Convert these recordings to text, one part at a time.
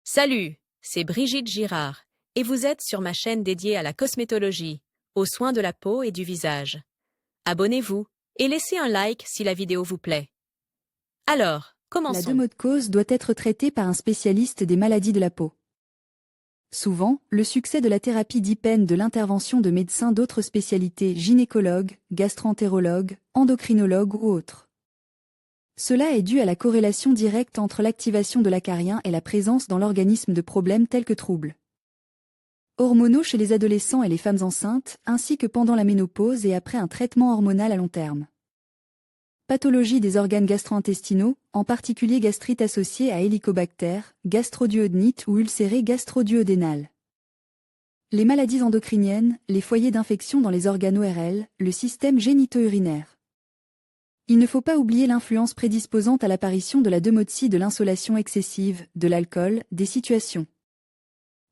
Salut, c'est Brigitte Girard, et vous êtes sur ma chaîne dédiée à la cosmétologie, aux soins de la peau et du visage. Abonnez-vous et laissez un like si la vidéo vous plaît. Alors, La commençons. dermatose doit être traitée par un spécialiste des maladies de la peau. Souvent, le succès de la thérapie dépend de l'intervention de médecins d'autres spécialités, gynécologues, gastroentérologues, endocrinologues ou autres. Cela est dû à la corrélation directe entre l'activation de l'acarien et la présence dans l'organisme de problèmes tels que troubles hormonaux chez les adolescents et les femmes enceintes, ainsi que pendant la ménopause et après un traitement hormonal à long terme. Pathologie des organes gastro-intestinaux, en particulier gastrite associée à Helicobacter, gastroduodénite ou ulcérée gastro-duodénale. Les maladies endocriniennes, les foyers d'infection dans les organes ORL, le système génito-urinaire. Il ne faut pas oublier l'influence prédisposante à l'apparition de la demotie de l'insolation excessive, de l'alcool, des situations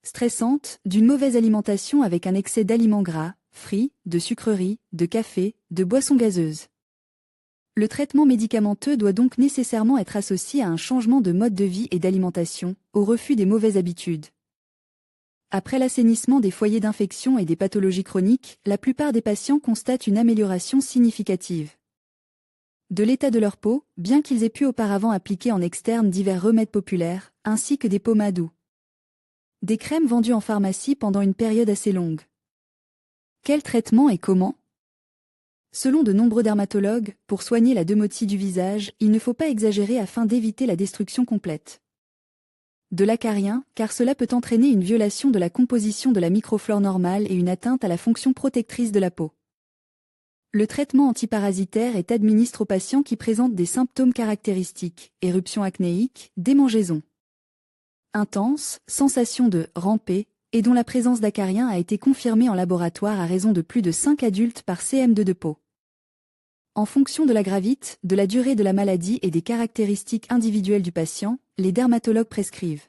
stressantes, d'une mauvaise alimentation avec un excès d'aliments gras, frits, de sucreries, de café, de boissons gazeuses. Le traitement médicamenteux doit donc nécessairement être associé à un changement de mode de vie et d'alimentation, au refus des mauvaises habitudes. Après l'assainissement des foyers d'infection et des pathologies chroniques, la plupart des patients constatent une amélioration significative de l'état de leur peau, bien qu'ils aient pu auparavant appliquer en externe divers remèdes populaires, ainsi que des pommades ou des crèmes vendues en pharmacie pendant une période assez longue. Quel traitement et comment ? Selon de nombreux dermatologues, pour soigner la demotie du visage, il ne faut pas exagérer afin d'éviter la destruction complète de l'acarien, car cela peut entraîner une violation de la composition de la microflore normale et une atteinte à la fonction protectrice de la peau. Le traitement antiparasitaire est administré aux patients qui présentent des symptômes caractéristiques, éruptions acnéiques, démangeaisons intenses, sensation de ramper, et dont la présence d'acarien a été confirmée en laboratoire à raison de plus de 5 adultes par cm2 de peau. En fonction de la gravité, de la durée de la maladie et des caractéristiques individuelles du patient, les dermatologues prescrivent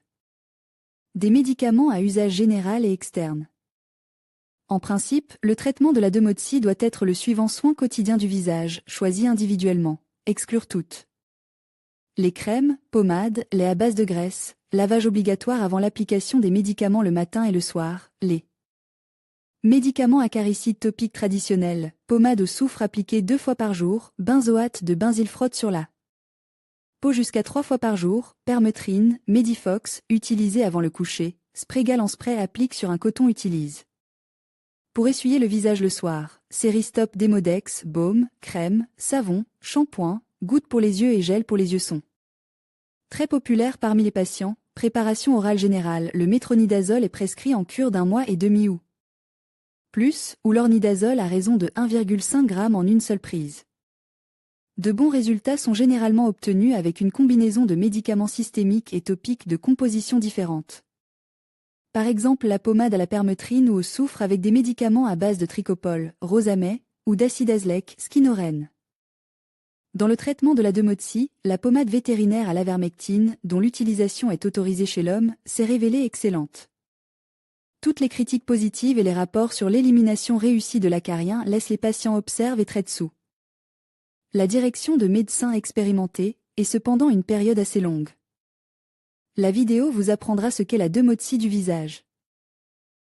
des médicaments à usage général et externe. En principe, le traitement de la demotie doit être le suivant: soin quotidien du visage, choisi individuellement, exclure toutes les crèmes, pommades, lait à base de graisse, lavage obligatoire avant l'application des médicaments le matin et le soir, les médicaments acaricides topiques traditionnels, pommade au soufre appliquée 2 fois par jour, benzoate de benzylfrotte sur la peau jusqu'à 3 fois par jour, permétrine, Medifox, utilisé avant le coucher, Spraygal en spray applique sur un coton utilise. Pour essuyer le visage le soir, Céristop Demodex, baume, crème, savon, shampoing, gouttes pour les yeux et gel pour les yeux sont très populaire parmi les patients. Préparation orale générale, le métronidazole est prescrit en cure d'1 mois et demi ou plus, ou l'ornidazole à raison de 1,5 g en une seule prise. De bons résultats sont généralement obtenus avec une combinaison de médicaments systémiques et topiques de composition différentes. Par exemple la pommade à la permétrine ou au soufre avec des médicaments à base de tricopol, rosamay, ou d'acide azlèque, skinorène. Dans le traitement de la demotie, la pommade vétérinaire à l'avermectine, dont l'utilisation est autorisée chez l'homme, s'est révélée excellente. Toutes les critiques positives et les rapports sur l'élimination réussie de l'acarien laissent les patients observer et traitent sous la direction de médecins expérimentés, et cependant une période assez longue. La vidéo vous apprendra ce qu'est la demotie du visage.